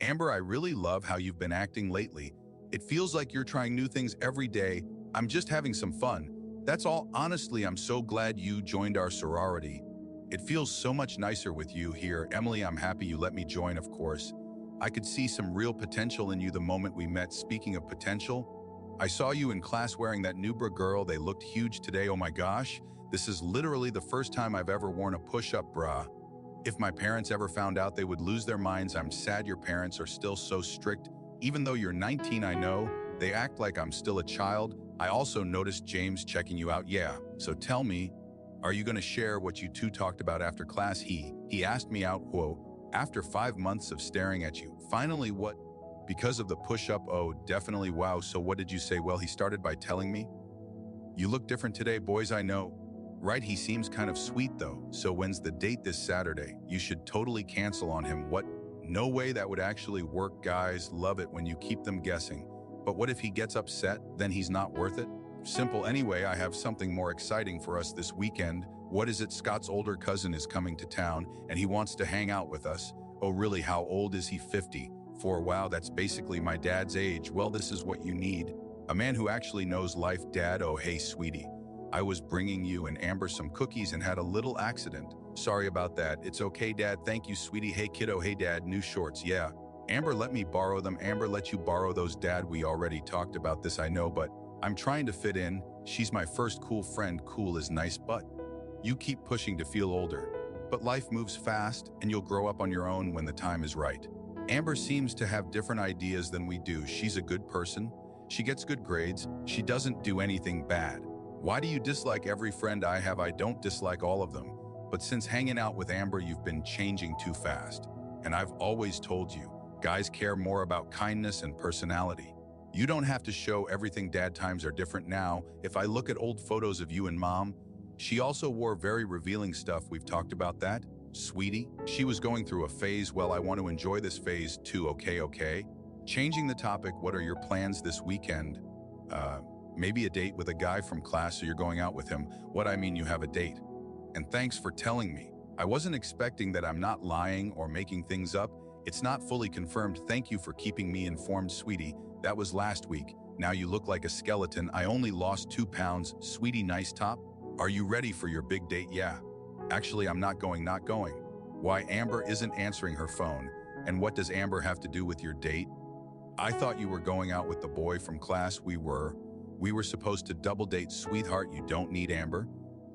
Amber, I really love how you've been acting lately. It feels like you're trying new things every day. I'm just having some fun. That's all. Honestly, I'm so glad you joined our sorority. It feels so much nicer with you here. Emily, I'm happy you let me join, of course. I could see some real potential in you the moment we met. Speaking of potential, I saw you in class wearing that new bra girl. They looked huge today. Oh my gosh, this is literally the first time I've ever worn a push-up bra. If my parents ever found out, they would lose their minds. I'm sad your parents are still so strict. Even though you're 19, I know, they act like I'm still a child. I also noticed James checking you out. Yeah, so tell me, are you going to share what you two talked about after class? He asked me out, whoa, after 5 months of staring at you. Finally, what? Because of the push-up? Oh, definitely. Wow, so what did you say? Well, he started by telling me, you look different today, boys, I know. Right, he seems kind of sweet though. So when's the date? This Saturday? You should totally cancel on him. What? No way that would actually work. Guys love it when you keep them guessing. But what if he gets upset? Then he's not worth it? Simple. Anyway, I have something more exciting for us this weekend. What is it? Scott's older cousin is coming to town and he wants to hang out with us. Oh really? How old is he? 50. Wow, that's basically my dad's age. Well, this is what you need. A man who actually knows life. Dad, oh hey sweetie. I was bringing you and Amber some cookies and had a little accident. Sorry about that. It's okay, Dad. Thank you, sweetie. Hey, kiddo. Hey, Dad. New shorts. Yeah. Amber let me borrow them. Amber let you borrow those. Dad, we already talked about this, I know, but I'm trying to fit in. She's my first cool friend. Cool is nice, but you keep pushing to feel older. But life moves fast and you'll grow up on your own when the time is right. Amber seems to have different ideas than we do. She's a good person. She gets good grades. She doesn't do anything bad. Why do you dislike every friend I have? I don't dislike all of them. But since hanging out with Amber, you've been changing too fast. And I've always told you, guys care more about kindness and personality. You don't have to show everything. Dad, times are different now. If I look at old photos of you and Mom, she also wore very revealing stuff. We've talked about that. Sweetie, she was going through a phase. Well, I want to enjoy this phase too. Okay. Changing the topic, what are your plans this weekend? Maybe a date with a guy from class, so you're going out with him. What? I mean, you have a date. And thanks for telling me. I wasn't expecting that. I'm not lying or making things up. It's not fully confirmed. Thank you for keeping me informed, sweetie. That was last week. Now you look like a skeleton. I only lost 2 pounds. Sweetie, nice top. Are you ready for your big date? Yeah. Actually, I'm not going. Why? Amber isn't answering her phone. And what does Amber have to do with your date? I thought you were going out with the boy from class. We were supposed to double date. Sweetheart, you don't need Amber.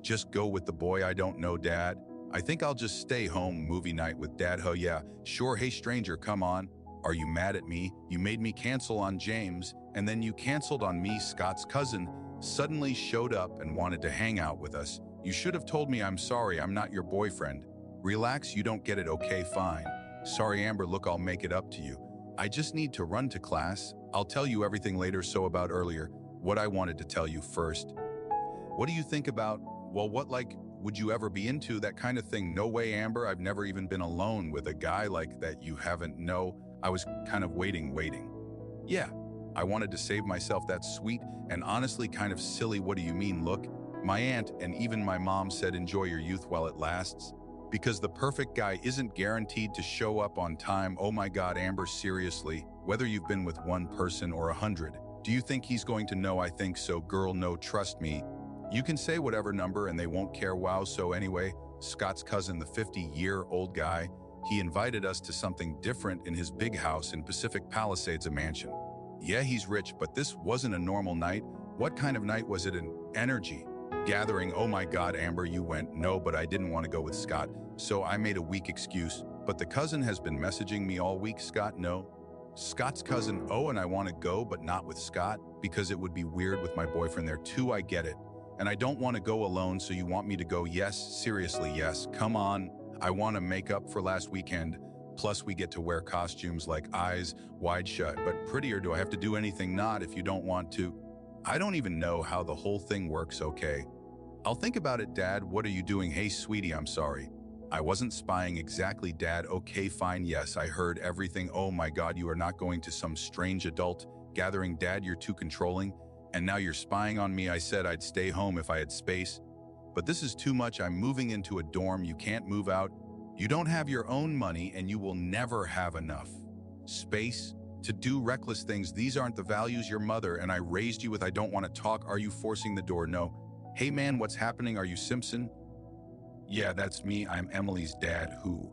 Just go with the boy. I don't know, Dad. I think I'll just stay home. Movie night with Dad. Huh, yeah, sure. Hey, stranger, come on. Are you mad at me? You made me cancel on James, and then you canceled on me. Scott's cousin suddenly showed up and wanted to hang out with us. You should have told me. I'm sorry, I'm not your boyfriend. Relax, you don't get it. Okay, fine. Sorry, Amber, look, I'll make it up to you. I just need to run to class. I'll tell you everything later. So about earlier, what I wanted to tell you first. What do you think about, well, what, like, would you ever be into that kind of thing? No way, Amber. I've never even been alone with a guy like that. You haven't? No, I was kind of waiting. Yeah, I wanted to save myself. That's sweet and honestly kind of silly. What do you mean? Look, my aunt and even my mom said enjoy your youth while it lasts. Because the perfect guy isn't guaranteed to show up on time. Oh my God, Amber, seriously, whether you've been with one person or 100, do you think he's going to know? I think so, girl. No, trust me. You can say whatever number and they won't care. Wow. So anyway, Scott's cousin, the 50-year-old guy, he invited us to something different in his big house in Pacific Palisades, a mansion. Yeah, he's rich, but this wasn't a normal night. What kind of night was it? An energy gathering. Oh my God, Amber, you went. No, but I didn't want to go with Scott, so I made a weak excuse. But the cousin has been messaging me all week. Scott, no. Scott's cousin, oh, and I want to go, but not with Scott, because it would be weird with my boyfriend there too. I get it. And I don't want to go alone, so you want me to go? Yes, seriously, yes. Come on. I want to make up for last weekend. Plus, we get to wear costumes like eyes wide shut, but prettier. Do I have to do anything? Not if you don't want to. I don't even know how the whole thing works. Okay. I'll think about it, Dad. What are you doing? Hey, sweetie, I'm sorry. I wasn't spying. Exactly, Dad. Okay, fine. Yes, I heard everything. Oh my God, you are not going to some strange adult gathering. Dad, you're too controlling. And now you're spying on me. I said I'd stay home if I had space. But this is too much. I'm moving into a dorm. You can't move out. You don't have your own money and you will never have enough. space, to do reckless things. These aren't the values your mother and I raised you with. I don't want to talk. Are you forcing the door? No. Hey man, what's happening? Are you Simpson? Yeah, that's me. I'm Emily's dad. Who?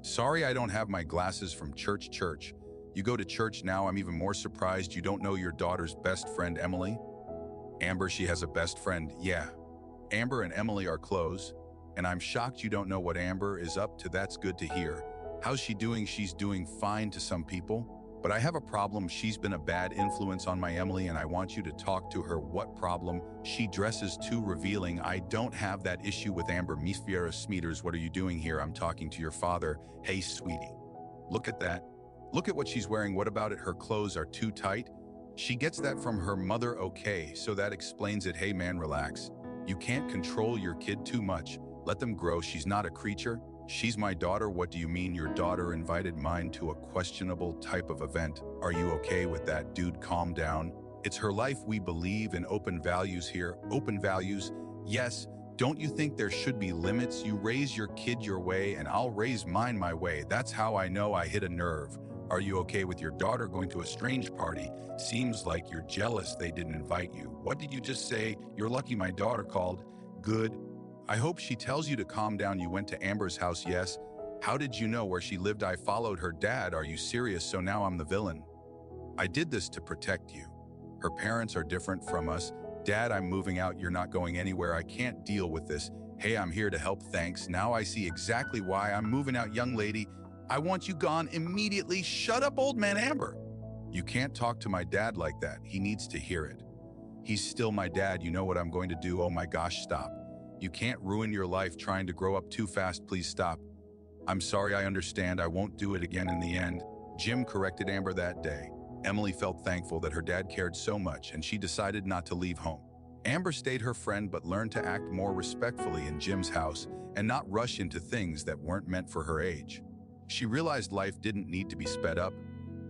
Sorry, I don't have my glasses from church. You go to church now. I'm even more surprised you don't know your daughter's best friend, Emily. Amber, she has a best friend. Yeah. Amber and Emily are close, and I'm shocked you don't know what Amber is up to. That's good to hear. How's she doing? She's doing fine to some people. But I have a problem. She's been a bad influence on my Emily, and I want you to talk to her. What problem? She dresses too revealing. I don't have that issue with Amber. Miss Fiera Smeeters, what are you doing here? I'm talking to your father. Hey, sweetie. Look at that. Look at what she's wearing. What about it? Her clothes are too tight. She gets that from her mother. Okay, so that explains it. Hey man, relax. You can't control your kid too much. Let them grow. She's not a creature. She's my daughter. What do you mean your daughter invited mine to a questionable type of event? Are you okay with that? Dude, calm down. It's her life. We believe in open values here. Open values? Yes. Don't you think there should be limits? You raise your kid your way and I'll raise mine my way. That's how I know I hit a nerve. Are you okay with your daughter going to a strange party? Seems like you're jealous they didn't invite you. What did you just say? You're lucky my daughter called. Good. I hope she tells you to calm down. You went to Amber's house, yes? How did you know where she lived? I followed her dad. Are you serious? So now I'm the villain. I did this to protect you. Her parents are different from us. Dad, I'm moving out. You're not going anywhere. I can't deal with this. Hey, I'm here to help. Thanks. Now I see exactly why I'm moving out. Young lady, I want you gone immediately. Shut up, old man Amber. You can't talk to my dad like that. He needs to hear it. He's still my dad. You know what I'm going to do? Oh my gosh, stop. You can't ruin your life trying to grow up too fast. Please stop. I'm sorry, I understand. I won't do it again in the end. Jim corrected Amber that day. Emily felt thankful that her dad cared so much and she decided not to leave home. Amber stayed her friend but learned to act more respectfully in Jim's house and not rush into things that weren't meant for her age. She realized life didn't need to be sped up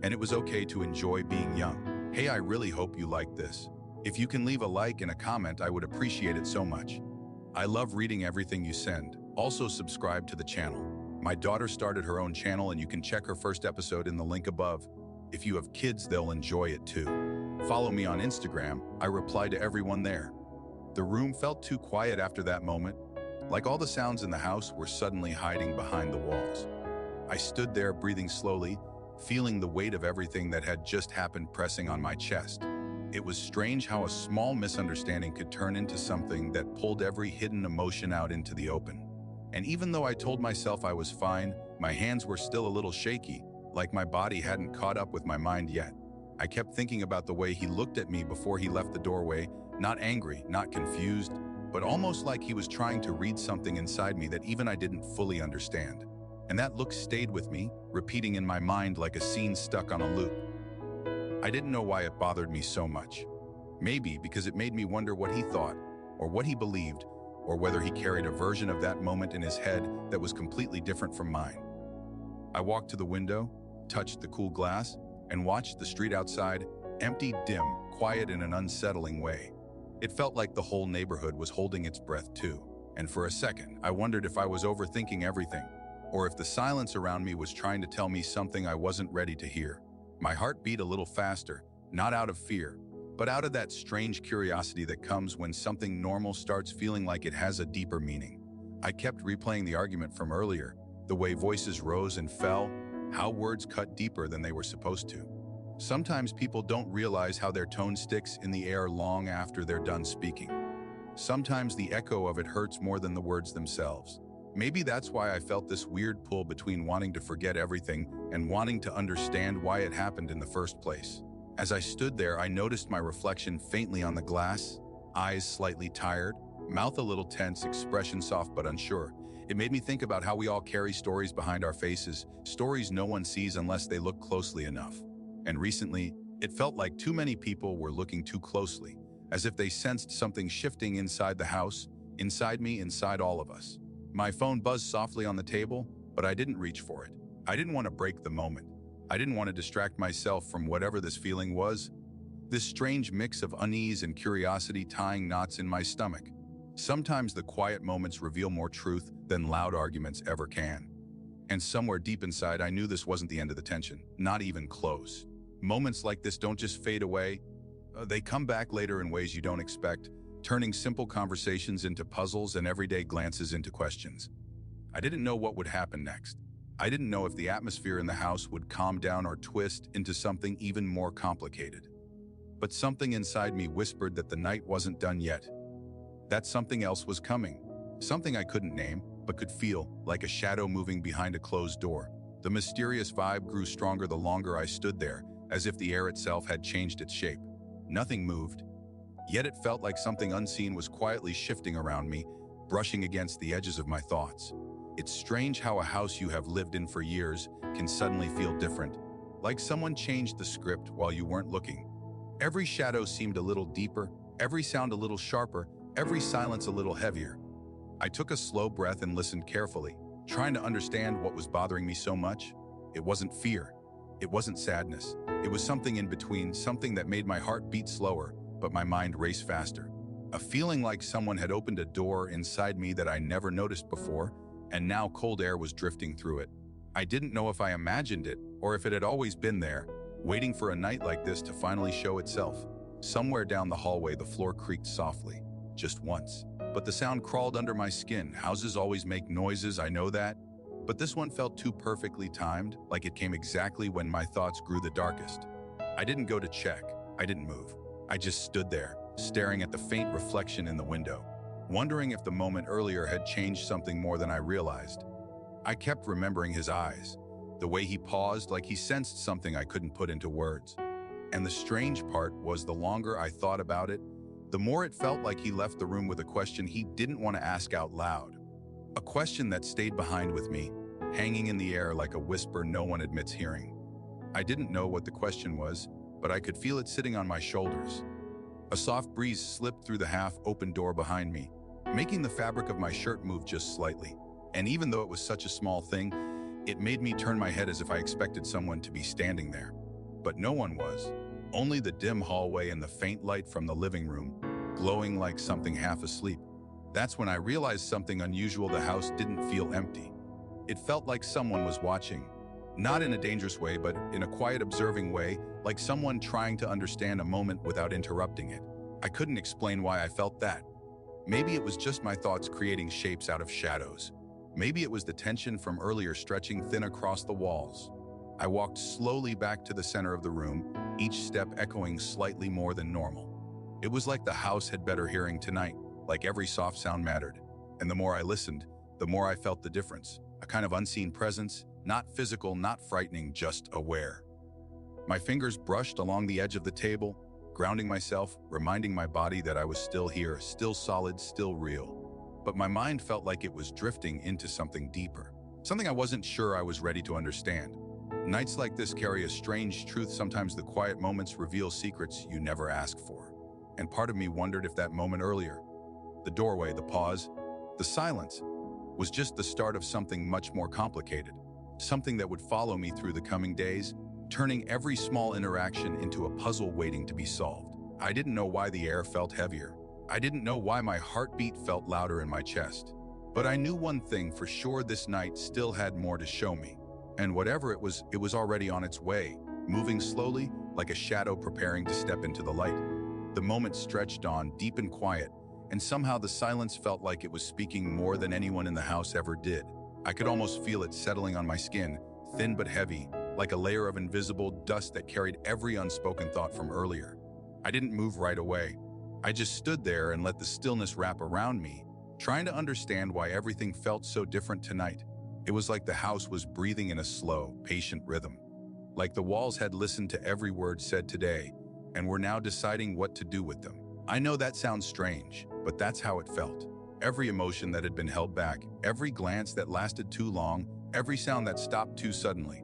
and it was okay to enjoy being young. Hey, I really hope you like this. If you can leave a like and a comment, I would appreciate it so much. I love reading everything you send. Also subscribe to the channel. My daughter started her own channel and you can check her first episode in the link above. If you have kids, they'll enjoy it too. Follow me on Instagram. I reply to everyone there. The room felt too quiet after that moment, like all the sounds in the house were suddenly hiding behind the walls. I stood there breathing slowly, feeling the weight of everything that had just happened pressing on my chest. It was strange how a small misunderstanding could turn into something that pulled every hidden emotion out into the open. And even though I told myself I was fine, my hands were still a little shaky, like my body hadn't caught up with my mind yet. I kept thinking about the way he looked at me before he left the doorway, not angry, not confused, but almost like he was trying to read something inside me that even I didn't fully understand. And that look stayed with me, repeating in my mind like a scene stuck on a loop. I didn't know why it bothered me so much. Maybe because it made me wonder what he thought, or what he believed, or whether he carried a version of that moment in his head that was completely different from mine. I walked to the window, touched the cool glass, and watched the street outside, empty, dim, quiet in an unsettling way. It felt like the whole neighborhood was holding its breath too. And for a second, I wondered if I was overthinking everything, or if the silence around me was trying to tell me something I wasn't ready to hear. My heart beat a little faster, not out of fear, but out of that strange curiosity that comes when something normal starts feeling like it has a deeper meaning. I kept replaying the argument from earlier, the way voices rose and fell, how words cut deeper than they were supposed to. Sometimes people don't realize how their tone sticks in the air long after they're done speaking. Sometimes the echo of it hurts more than the words themselves. Maybe that's why I felt this weird pull between wanting to forget everything and wanting to understand why it happened in the first place. As I stood there, I noticed my reflection faintly on the glass, eyes slightly tired, mouth a little tense, expression soft but unsure. It made me think about how we all carry stories behind our faces, stories no one sees unless they look closely enough. And recently, it felt like too many people were looking too closely, as if they sensed something shifting inside the house, inside me, inside all of us. My phone buzzed softly on the table, but I didn't reach for it. I didn't want to break the moment. I didn't want to distract myself from whatever this feeling was. This strange mix of unease and curiosity tying knots in my stomach. Sometimes the quiet moments reveal more truth than loud arguments ever can. And somewhere deep inside, I knew this wasn't the end of the tension, not even close. Moments like this don't just fade away. They come back later in ways you don't expect, turning simple conversations into puzzles and everyday glances into questions. I didn't know what would happen next. I didn't know if the atmosphere in the house would calm down or twist into something even more complicated. But something inside me whispered that the night wasn't done yet. That something else was coming. Something I couldn't name, but could feel, like a shadow moving behind a closed door. The mysterious vibe grew stronger the longer I stood there, as if the air itself had changed its shape. Nothing moved, yet it felt like something unseen was quietly shifting around me, brushing against the edges of my thoughts. It's strange how a house you have lived in for years can suddenly feel different, like someone changed the script while you weren't looking. Every shadow seemed a little deeper, every sound a little sharper, every silence a little heavier. I took a slow breath and listened carefully, trying to understand what was bothering me so much. It wasn't fear. It wasn't sadness. It was something in between, something that made my heart beat slower, but my mind race faster. A feeling like someone had opened a door inside me that I never noticed before, and now cold air was drifting through it. I didn't know if I imagined it or if it had always been there, waiting for a night like this to finally show itself. Somewhere down the hallway, the floor creaked softly, just once. But the sound crawled under my skin. Houses always make noises, I know that. But this one felt too perfectly timed, like it came exactly when my thoughts grew the darkest. I didn't go to check. I didn't move. I just stood there, staring at the faint reflection in the window, wondering if the moment earlier had changed something more than I realized. I kept remembering his eyes, the way he paused like he sensed something I couldn't put into words. And the strange part was the longer I thought about it, the more it felt like he left the room with a question he didn't want to ask out loud. A question that stayed behind with me, hanging in the air like a whisper no one admits hearing. I didn't know what the question was, but I could feel it sitting on my shoulders. A soft breeze slipped through the half-open door behind me, making the fabric of my shirt move just slightly. And even though it was such a small thing, it made me turn my head as if I expected someone to be standing there. But no one was. Only the dim hallway and the faint light from the living room, glowing like something half asleep. That's when I realized something unusual. The house didn't feel empty. It felt like someone was watching. Not in a dangerous way, but in a quiet, observing way, like someone trying to understand a moment without interrupting it. I couldn't explain why I felt that. Maybe it was just my thoughts creating shapes out of shadows. Maybe it was the tension from earlier stretching thin across the walls. I walked slowly back to the center of the room, each step echoing slightly more than normal. It was like the house had better hearing tonight, like every soft sound mattered. And the more I listened, the more I felt the difference. A kind of unseen presence, not physical, not frightening, just aware. My fingers brushed along the edge of the table, grounding myself, reminding my body that I was still here, still solid, still real. But my mind felt like it was drifting into something deeper, something I wasn't sure I was ready to understand. Nights like this carry a strange truth. Sometimes the quiet moments reveal secrets you never ask for. And part of me wondered if that moment earlier, the doorway, the pause, the silence, was just the start of something much more complicated, something that would follow me through the coming days, turning every small interaction into a puzzle waiting to be solved. I didn't know why the air felt heavier. I didn't know why my heartbeat felt louder in my chest. But I knew one thing for sure: this night still had more to show me. And whatever it was already on its way, moving slowly, like a shadow preparing to step into the light. The moment stretched on, deep and quiet, and somehow the silence felt like it was speaking more than anyone in the house ever did. I could almost feel it settling on my skin, thin but heavy, like a layer of invisible dust that carried every unspoken thought from earlier. I didn't move right away. I just stood there and let the stillness wrap around me, trying to understand why everything felt so different tonight. It was like the house was breathing in a slow, patient rhythm. Like the walls had listened to every word said today, and were now deciding what to do with them. I know that sounds strange, but that's how it felt. Every emotion that had been held back, every glance that lasted too long, every sound that stopped too suddenly.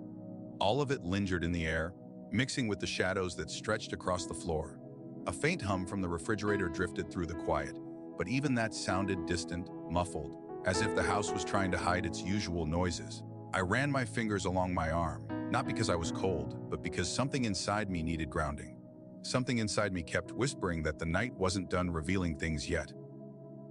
All of it lingered in the air, mixing with the shadows that stretched across the floor. A faint hum from the refrigerator drifted through the quiet, but even that sounded distant, muffled, as if the house was trying to hide its usual noises. I ran my fingers along my arm, not because I was cold, but because something inside me needed grounding. Something inside me kept whispering that the night wasn't done revealing things yet.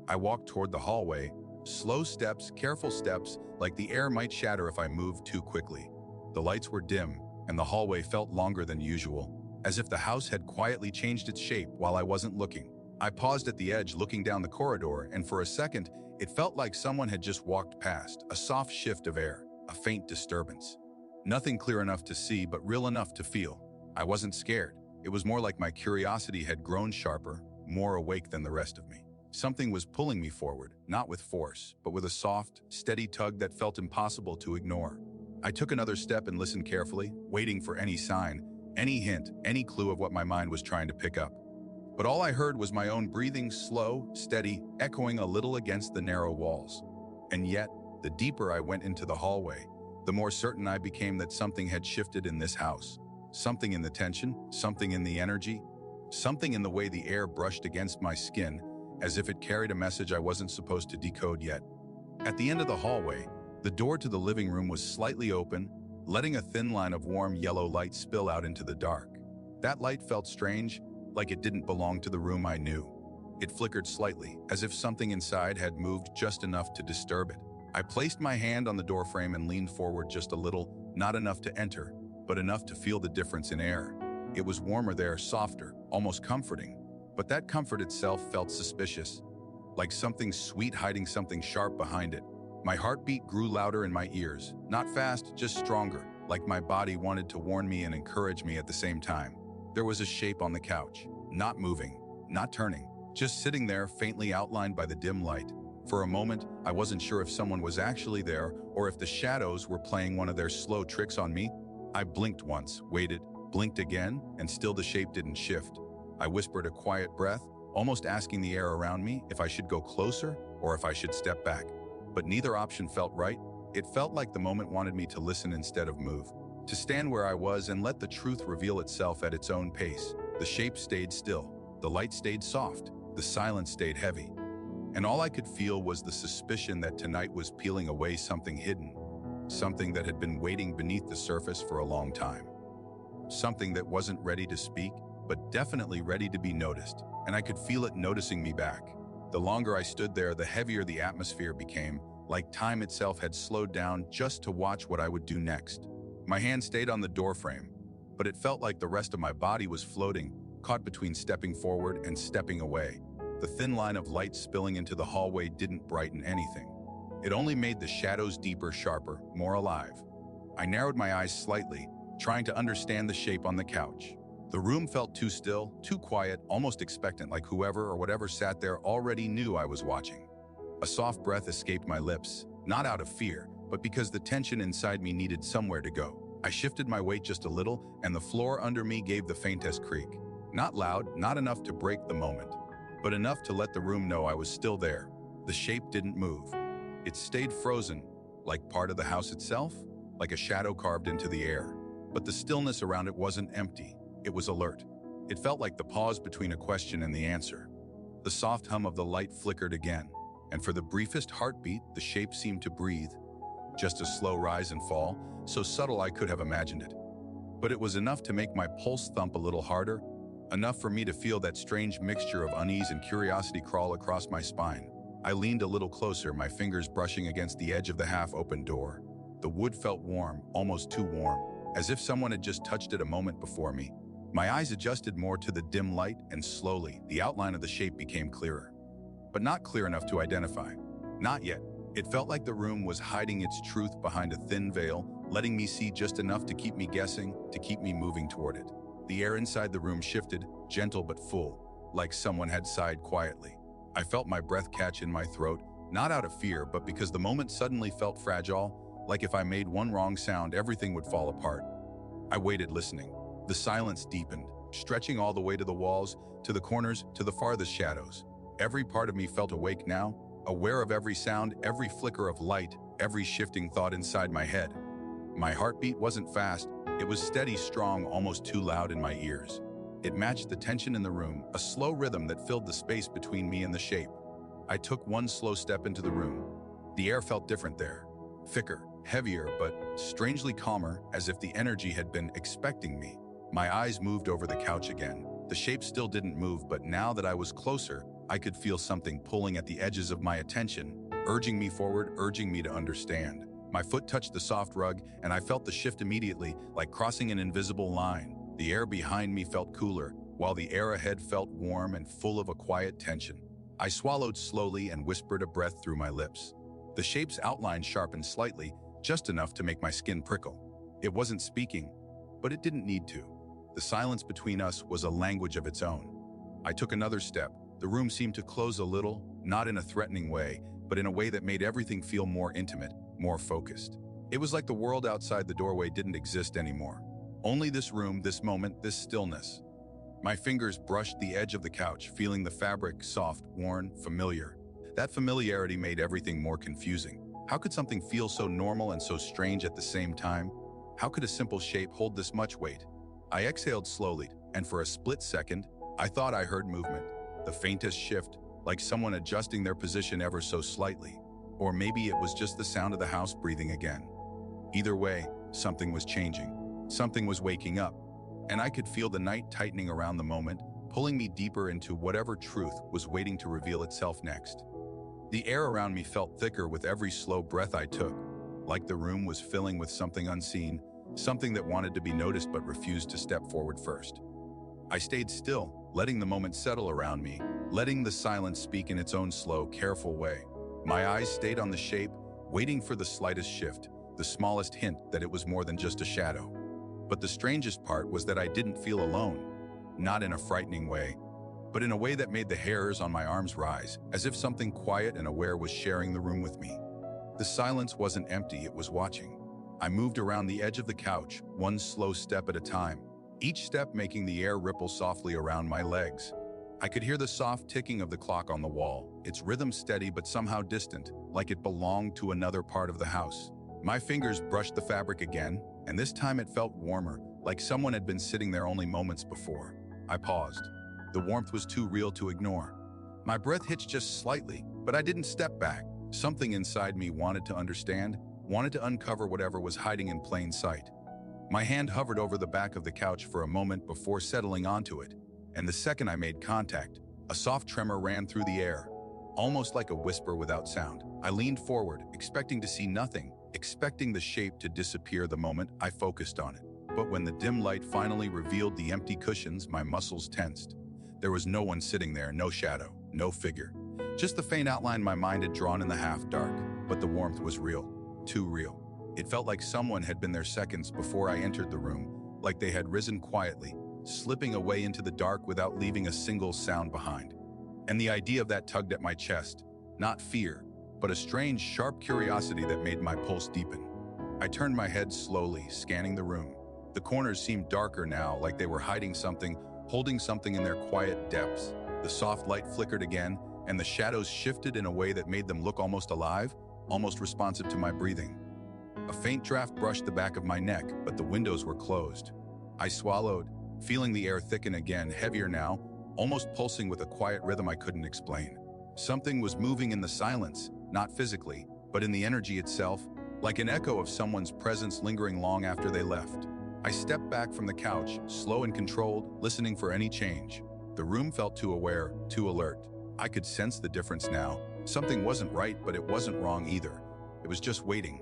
I walked toward the hallway, Slow steps, careful steps, like the air might shatter if I moved too quickly. The lights were dim, and the hallway felt longer than usual, as if the house had quietly changed its shape while I wasn't looking. I paused at the edge, looking down the corridor, and for a second, it felt like someone had just walked past, a soft shift of air, a faint disturbance. Nothing clear enough to see, but real enough to feel. I wasn't scared. It was more like my curiosity had grown sharper, more awake than the rest of me. Something was pulling me forward, not with force, but with a soft, steady tug that felt impossible to ignore. I took another step and listened carefully, waiting for any sign, any hint, any clue of what my mind was trying to pick up. But all I heard was my own breathing, slow, steady, echoing a little against the narrow walls. And yet, the deeper I went into the hallway, the more certain I became that something had shifted in this house. Something in the tension, something in the energy, something in the way the air brushed against my skin, as if it carried a message I wasn't supposed to decode yet. At the end of the hallway, the door to the living room was slightly open, letting a thin line of warm yellow light spill out into the dark. That light felt strange, like it didn't belong to the room I knew. It flickered slightly, as if something inside had moved just enough to disturb it. I placed my hand on the doorframe and leaned forward just a little, not enough to enter, but enough to feel the difference in air. It was warmer there, softer, almost comforting, but that comfort itself felt suspicious, like something sweet hiding something sharp behind it. My heartbeat grew louder in my ears, not fast, just stronger, like my body wanted to warn me and encourage me at the same time. There was a shape on the couch, not moving, not turning, just sitting there, faintly outlined by the dim light. For a moment, I wasn't sure if someone was actually there or if the shadows were playing one of their slow tricks on me. I blinked once, waited, blinked again, and still the shape didn't shift. I whispered a quiet breath, almost asking the air around me if I should go closer or if I should step back. But neither option felt right. It felt like the moment wanted me to listen instead of move, to stand where I was and let the truth reveal itself at its own pace. The shape stayed still, the light stayed soft, the silence stayed heavy. And all I could feel was the suspicion that tonight was peeling away something hidden, something that had been waiting beneath the surface for a long time. Something that wasn't ready to speak, but definitely ready to be noticed, and I could feel it noticing me back. The longer I stood there, the heavier the atmosphere became, like time itself had slowed down just to watch what I would do next. My hand stayed on the doorframe, but it felt like the rest of my body was floating, caught between stepping forward and stepping away. The thin line of light spilling into the hallway didn't brighten anything. It only made the shadows deeper, sharper, more alive. I narrowed my eyes slightly, trying to understand the shape on the couch. The room felt too still, too quiet, almost expectant, like whoever or whatever sat there already knew I was watching. A soft breath escaped my lips, not out of fear, but because the tension inside me needed somewhere to go. I shifted my weight just a little, and the floor under me gave the faintest creak. Not loud, not enough to break the moment, but enough to let the room know I was still there. The shape didn't move. It stayed frozen, like part of the house itself, like a shadow carved into the air. But the stillness around it wasn't empty. It was alert. It felt like the pause between a question and the answer. The soft hum of the light flickered again, and for the briefest heartbeat, the shape seemed to breathe. Just a slow rise and fall, so subtle I could have imagined it. But it was enough to make my pulse thump a little harder, enough for me to feel that strange mixture of unease and curiosity crawl across my spine. I leaned a little closer, my fingers brushing against the edge of the half-open door. The wood felt warm, almost too warm, as if someone had just touched it a moment before me. My eyes adjusted more to the dim light, and slowly, the outline of the shape became clearer. But not clear enough to identify. Not yet. It felt like the room was hiding its truth behind a thin veil, letting me see just enough to keep me guessing, to keep me moving toward it. The air inside the room shifted, gentle but full, like someone had sighed quietly. I felt my breath catch in my throat, not out of fear, but because the moment suddenly felt fragile, like if I made one wrong sound, everything would fall apart. I waited, listening. The silence deepened, stretching all the way to the walls, to the corners, to the farthest shadows. Every part of me felt awake now, aware of every sound, every flicker of light, every shifting thought inside my head. My heartbeat wasn't fast. It was steady, strong, almost too loud in my ears. It matched the tension in the room, a slow rhythm that filled the space between me and the shape. I took one slow step into the room. The air felt different there. Thicker, heavier, but strangely calmer, as if the energy had been expecting me. My eyes moved over the couch again. The shape still didn't move, but now that I was closer, I could feel something pulling at the edges of my attention, urging me forward, urging me to understand. My foot touched the soft rug, and I felt the shift immediately, like crossing an invisible line. The air behind me felt cooler, while the air ahead felt warm and full of a quiet tension. I swallowed slowly and whispered a breath through my lips. The shape's outline sharpened slightly, just enough to make my skin prickle. It wasn't speaking, but it didn't need to. The silence between us was a language of its own. I took another step. The room seemed to close a little, not in a threatening way, but in a way that made everything feel more intimate, more focused. It was like the world outside the doorway didn't exist anymore. Only this room, this moment, this stillness. My fingers brushed the edge of the couch, feeling the fabric soft, worn, familiar. That familiarity made everything more confusing. How could something feel so normal and so strange at the same time? How could a simple shape hold this much weight? I exhaled slowly, and for a split second, I thought I heard movement. The faintest shift, like someone adjusting their position ever so slightly. Or maybe it was just the sound of the house breathing again. Either way, something was changing. Something was waking up. And I could feel the night tightening around the moment, pulling me deeper into whatever truth was waiting to reveal itself next. The air around me felt thicker with every slow breath I took, like the room was filling with something unseen, something that wanted to be noticed but refused to step forward first. I stayed still, letting the moment settle around me, letting the silence speak in its own slow, careful way. My eyes stayed on the shape, waiting for the slightest shift, the smallest hint that it was more than just a shadow. But the strangest part was that I didn't feel alone, not in a frightening way, but in a way that made the hairs on my arms rise, as if something quiet and aware was sharing the room with me. The silence wasn't empty, it was watching. I moved around the edge of the couch, one slow step at a time, each step making the air ripple softly around my legs. I could hear the soft ticking of the clock on the wall, its rhythm steady but somehow distant, like it belonged to another part of the house. My fingers brushed the fabric again, and this time it felt warmer, like someone had been sitting there only moments before. I paused. The warmth was too real to ignore. My breath hitched just slightly, but I didn't step back. Something inside me wanted to understand, wanted to uncover whatever was hiding in plain sight. My hand hovered over the back of the couch for a moment before settling onto it, and the second I made contact, a soft tremor ran through the air, almost like a whisper without sound. I leaned forward, expecting to see nothing, expecting the shape to disappear the moment I focused on it. But when the dim light finally revealed the empty cushions, my muscles tensed. There was no one sitting there, no shadow, no figure. Just the faint outline my mind had drawn in the half-dark, but the warmth was real, too real. It felt like someone had been there seconds before I entered the room, like they had risen quietly, slipping away into the dark without leaving a single sound behind. And the idea of that tugged at my chest, not fear, but a strange, sharp curiosity that made my pulse deepen. I turned my head slowly, scanning the room. The corners seemed darker now, like they were hiding something, holding something in their quiet depths. The soft light flickered again, and the shadows shifted in a way that made them look almost alive, almost responsive to my breathing. A faint draft brushed the back of my neck, but the windows were closed. I swallowed, feeling the air thicken again, heavier now, almost pulsing with a quiet rhythm I couldn't explain. Something was moving in the silence, not physically, but in the energy itself, like an echo of someone's presence lingering long after they left. I stepped back from the couch, slow and controlled, listening for any change. The room felt too aware, too alert. I could sense the difference now. Something wasn't right, but it wasn't wrong either. It was just waiting.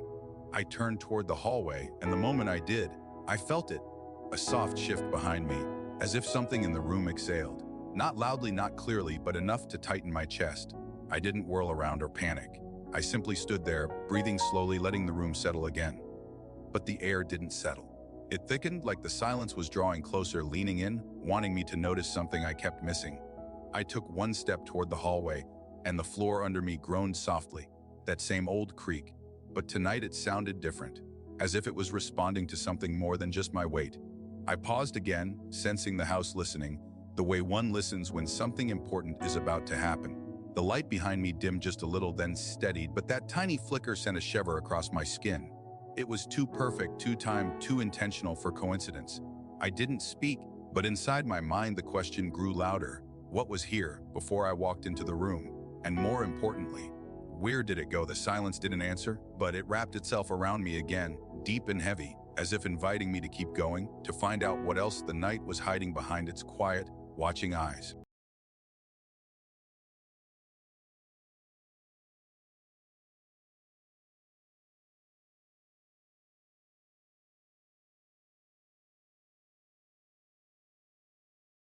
I turned toward the hallway, and the moment I did, I felt it. A soft shift behind me, as if something in the room exhaled. Not loudly, not clearly, but enough to tighten my chest. I didn't whirl around or panic. I simply stood there, breathing slowly, letting the room settle again. But the air didn't settle. It thickened like the silence was drawing closer, leaning in, wanting me to notice something I kept missing. I took one step toward the hallway, and the floor under me groaned softly, that same old creak. But tonight it sounded different, as if it was responding to something more than just my weight. I paused again, sensing the house listening, the way one listens when something important is about to happen. The light behind me dimmed just a little, then steadied, but that tiny flicker sent a shiver across my skin. It was too perfect, too timed, too intentional for coincidence. I didn't speak, but inside my mind the question grew louder. What was here before I walked into the room? And more importantly, where did it go? The silence didn't answer, but it wrapped itself around me again, deep and heavy, as if inviting me to keep going, to find out what else the night was hiding behind its quiet, watching eyes.